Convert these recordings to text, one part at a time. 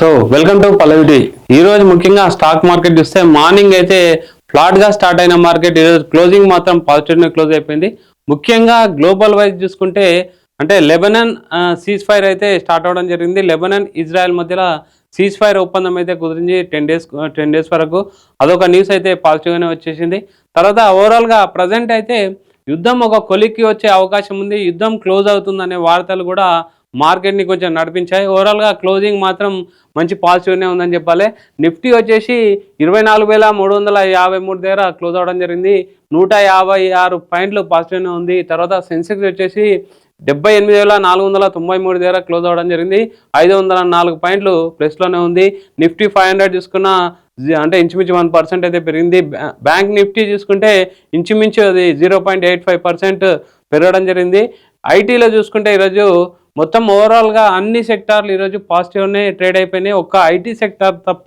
So welcome to పల్లవిటి. ఈ రోజు ముఖ్యంగా స్టాక్ మార్కెట్ చూస్తే మార్నింగ్ అయితే ఫ్లాట్ గా స్టార్ట్ అయిన మార్కెట్ ఈరోజు క్లోజింగ్ మాత్రం పాజిటివ్ గా క్లోజ్ అయిపోయింది. ముఖ్యంగా గ్లోబల్ వైజ్ చూసుకుంటే అంటే లెబనాన్ సీజ్ ఫైర్ అయితే స్టార్ట్ అవడం జరిగింది. లెబనాన్ ఇజ్రాయెల్ మధ్యలో సీజ్ ఫైర్ ఒప్పందం అయితే కుదిరింది 10 డేస్ వరకు. అదొక న్యూస్ అయితే పాజిటివ్గానే వచ్చేసింది. తర్వాత ఓవరాల్గా ప్రజెంట్ అయితే యుద్ధం ఒక కొలిక్కి వచ్చే అవకాశం ఉంది, యుద్ధం క్లోజ్ అవుతుందనే వార్తలు కూడా మార్కెట్ని కొంచెం నడిపించాయి. ఓవరాల్గా క్లోజింగ్ మాత్రం మంచి పాజిటివ్నే ఉందని చెప్పాలి. నిఫ్టీ వచ్చేసి 24,353 దగ్గర క్లోజ్ అవడం జరిగింది. 156 పాయింట్లు పాజిటివ్నే ఉంది. తర్వాత సెన్సెక్స్ వచ్చేసి 78,493 దగ్గర క్లోజ్ అవ్వడం జరిగింది. 504 పాయింట్లు ప్లస్లోనే ఉంది. నిఫ్టీ 500 చూసుకున్న అంటే ఇంచుమించు 1% అయితే పెరిగింది. బ్యాంక్ నిఫ్టీ చూసుకుంటే ఇంచుమించు అది 0.85% పెరగడం జరిగింది. ఐటీలో చూసుకుంటే ఈరోజు మొత్తం ఓవరాల్గా అన్ని సెక్టార్లు ఈరోజు పాజిటివ్నే ట్రేడ్ అయిపోయినాయి. ఒక్క ఐటీ సెక్టార్ తప్ప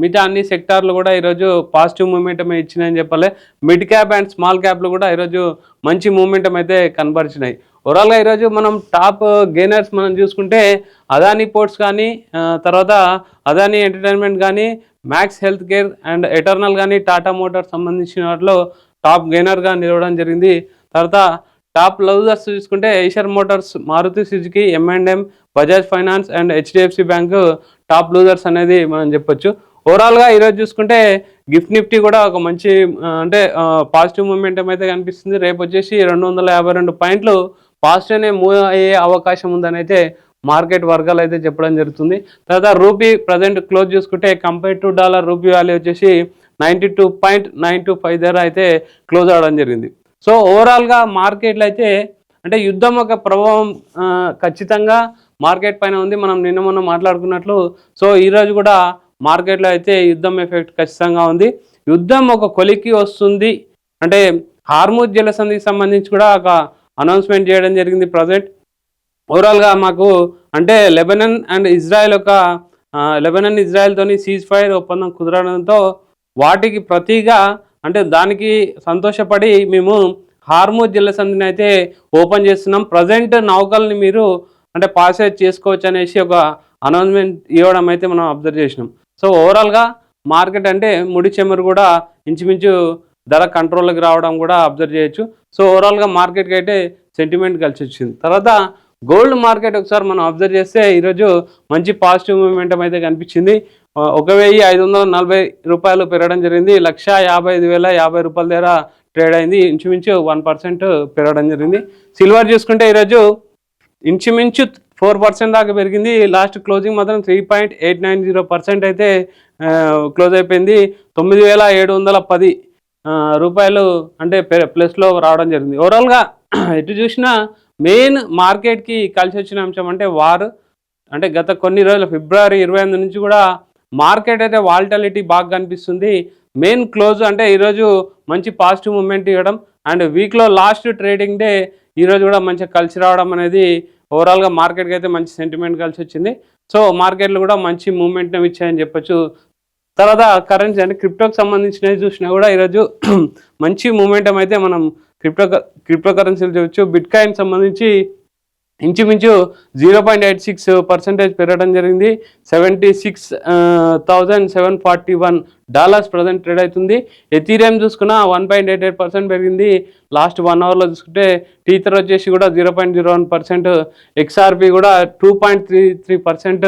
మిగతా అన్ని సెక్టార్లు కూడా ఈరోజు పాజిటివ్ మూమెంటం ఇచ్చినాయని చెప్పాలి. మిడ్ క్యాప్ అండ్ స్మాల్ క్యాప్లు కూడా ఈరోజు మంచి మూమెంటం అయితే కనబరిచినాయి. ఓవరాల్గా ఈరోజు మనం టాప్ గెయినర్స్ మనం చూసుకుంటే అదానీ పోర్ట్స్ కానీ, తర్వాత అదానీ ఎంటర్టైన్మెంట్ కానీ, max health care and eternal కానీ, టాటా మోటార్స్ సంబంధించిన వాటిలో టాప్ గెయినర్గా నిలవడం జరిగింది. తర్వాత టాప్ లూజర్స్ చూసుకుంటే Eicher Motors, Maruti Suzuki, M&M, Bajaj Finance and HDFC bank top losers అనేది మనం చెప్పొచ్చు. ఓవరాల్గా ఈరోజు చూసుకుంటే గిఫ్ట్ నిఫ్టీ కూడా ఒక మంచి అంటే పాజిటివ్ మూమెంటం అయితే కనిపిస్తుంది. రేపు వచ్చేసి 252 పాయింట్లు పాజిటివ్నే మూవ్ అయ్యే అవకాశం ఉందని అయితే మార్కెట్ వర్గాలు అయితే చెప్పడం జరుగుతుంది. తర్వాత రూపీ ప్రజెంట్ క్లోజ్ చూసుకుంటే compare to dollar rupee value వచ్చేసి 92.925 దగ్గర అయితే క్లోజ్ అవడం జరిగింది. సో ఓవరాల్గా మార్కెట్లో అయితే అంటే యుద్ధం ఒక ప్రభావం ఖచ్చితంగా మార్కెట్ పైన ఉంది. మనం నిన్న మొన్న మాట్లాడుకున్నట్లు సో ఈరోజు కూడా మార్కెట్లో అయితే యుద్ధం ఎఫెక్ట్ ఖచ్చితంగా ఉంది. యుద్ధం ఒక కొలిక్కి వస్తుంది అంటే హార్ముజ్ జలసంధికి సంబంధించి కూడా ఒక అనౌన్స్మెంట్ చేయడం జరిగింది. ప్రజెంట్ ఓవరాల్గా మాకు అంటే లెబనాన్ అండ్ ఇజ్రాయెల్ లెబనాన్ ఇజ్రాయెల్తోని సీజ్ ఫైర్ ఒప్పందం కుదరడంతో వాటికి ప్రతిగా అంటే దానికి సంతోషపడి మేము హార్ముజ్ జలసంధిని అయితే ఓపెన్ చేస్తున్నాం. ప్రజెంట్ నౌకల్ని మీరు అంటే పాసేజ్ చేసుకోవచ్చు అనేసి ఒక అనౌన్స్మెంట్ ఇవ్వడం అయితే మనం అబ్జర్వ్ చేసినాం. సో ఓవరాల్గా మార్కెట్ అంటే ముడి చెమరు కూడా ఇంచుమించు ధర కంట్రోల్కి రావడం కూడా అబ్జర్వ్ చేయొచ్చు. సో ఓవరాల్గా మార్కెట్కి అయితే సెంటిమెంట్ కలిసి వచ్చింది. తర్వాత గోల్డ్ మార్కెట్ ఒకసారి మనం అబ్జర్వ్ చేస్తే ఈరోజు మంచి పాజిటివ్ మూమెంటం అయితే కనిపించింది. 1,540 రూపాయలు పెరగడం జరిగింది. 1,55,050 రూపాయల దగ్గర ట్రేడ్ అయింది. ఇంచుమించు 1% పెరగడం జరిగింది. సిల్వర్ చూసుకుంటే ఈరోజు ఇంచుమించు 4% దాకా పెరిగింది. లాస్ట్ క్లోజింగ్ మాత్రం 3.890% అయితే క్లోజ్ అయిపోయింది. 9,710 రూపాయలు అంటే ప్లస్లో రావడం జరిగింది. ఓవరాల్గా ఎటు చూసినా మెయిన్ మార్కెట్కి కలిసి వచ్చిన అంశం అంటే వార్ అంటే గత కొన్ని రోజులు ఫిబ్రవరి 28 నుంచి కూడా మార్కెట్ అయితే వాల్టాలిటీ బాగా కనిపిస్తుంది. మెయిన్ క్లోజ్ అంటే ఈరోజు మంచి పాజిటివ్ మూమెంట్ ఇవ్వడం అండ్ వీక్లో లాస్ట్ ట్రేడింగ్ డే ఈరోజు కూడా మంచిగా కలిసి రావడం అనేది ఓవరాల్గా మార్కెట్కి అయితే మంచి సెంటిమెంట్ కలిసి వచ్చింది. సో మార్కెట్లు కూడా మంచి మూమెంట్ ఇచ్చాయని చెప్పొచ్చు. తర్వాత కరెన్సీ అంటే క్రిప్టోకి సంబంధించినవి చూసినా కూడా ఈరోజు మంచి మూమెంటం అయితే మనం క్రిప్టో కరెన్సీలు చూడవచ్చు. బిట్ కాయిన్ సంబంధించి ఇంచుమించు 0.86% పెరగడం జరిగింది. $76,741 ప్రజెంట్ ట్రేడ్ అవుతుంది. ఎథీరియం చూసుకున్న 1.88% పెరిగింది లాస్ట్ 1 అవర్లో చూసుకుంటే. టీథర్ వచ్చేసి కూడా 0.01%, XRP కూడా 2.33%,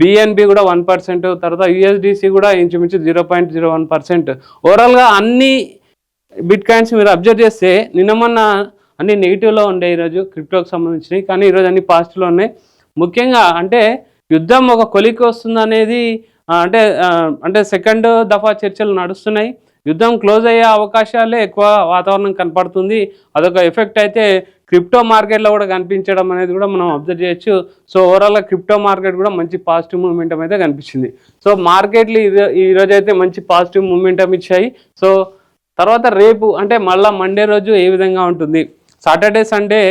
BNB కూడా 1%, తర్వాత USDC కూడా ఇంచుమించు 0.01%. ఓవరాల్గా అన్ని బిట్ కాయిన్స్ మీరు అబ్జర్వ్ చేస్తే నిన్న మొన్న అన్ని నెగిటివ్లో ఉండే ఈరోజు క్రిప్టోకి సంబంధించినవి, కానీ ఈరోజు అన్ని పాజిటివ్లో ఉన్నాయి. ముఖ్యంగా అంటే యుద్ధం ఒక కొలిక్కి వస్తుంది అనేది అంటే సెకండ్ దఫా చర్చలు నడుస్తున్నాయి. యుద్ధం క్లోజ్ అయ్యే అవకాశాలే ఎక్కువ వాతావరణం కనపడుతుంది. అదొక ఎఫెక్ట్ అయితే క్రిప్టో మార్కెట్లో కూడా కనిపించడం అనేది కూడా మనం అబ్జర్వ్ చేయొచ్చు. సో ఓవరాల్గా క్రిప్టో మార్కెట్ కూడా మంచి పాజిటివ్ మూమెంటం అయితే కనిపించింది. సో మార్కెట్లు ఈరోజు అయితే మంచి పాజిటివ్ మూమెంటం ఇచ్చాయి. సో తర్వాత రేపు అంటే మళ్ళీ మండే రోజు ఏ విధంగా ఉంటుంది, సాటర్డే సండే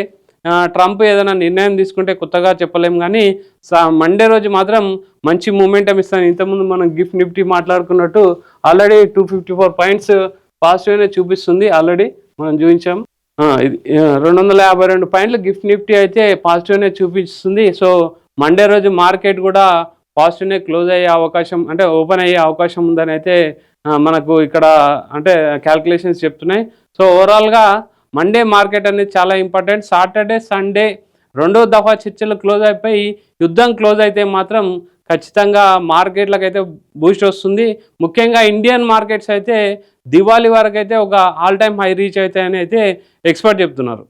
ట్రంప్ ఏదైనా నిర్ణయం తీసుకుంటే కొత్తగా చెప్పలేం, కానీ మండే రోజు మాత్రం మంచి మూమెంటం ఇస్తాను. ఇంతకుముందు మనం గిఫ్ట్ నిఫ్టీ మాట్లాడుకున్నట్టు ఆల్రెడీ 254 పాయింట్స్ పాజిటివ్నే చూపిస్తుంది. ఆల్రెడీ మనం చూపించాం. ఇది 252 పాయింట్లు గిఫ్ట్ నిఫ్టీ అయితే పాజిటివ్నే చూపిస్తుంది. సో మండే రోజు మార్కెట్ కూడా పాజిటివ్నే క్లోజ్ అయ్యే అవకాశం, అంటే ఓపెన్ అయ్యే అవకాశం ఉందని అయితే మనకు ఇక్కడ అంటే క్యాల్కులేషన్స్ చెప్తున్నాయి. సో ఓవరాల్గా మండే మార్కెట్ అనేది చాలా ఇంపార్టెంట్. సాటర్డే సండే రెండో దఫా చర్చలు క్లోజ్ అయిపోయి యుద్ధం క్లోజ్ అయితే మాత్రం ఖచ్చితంగా మార్కెట్లకు అయితే బూస్ట్ వస్తుంది. ముఖ్యంగా ఇండియన్ మార్కెట్స్ అయితే దివాళీ వరకు అయితే ఒక ఆల్ టైమ్ హై రీచ్ అవుతాయని అయితే ఎక్స్పర్ట్ చెప్తున్నారు.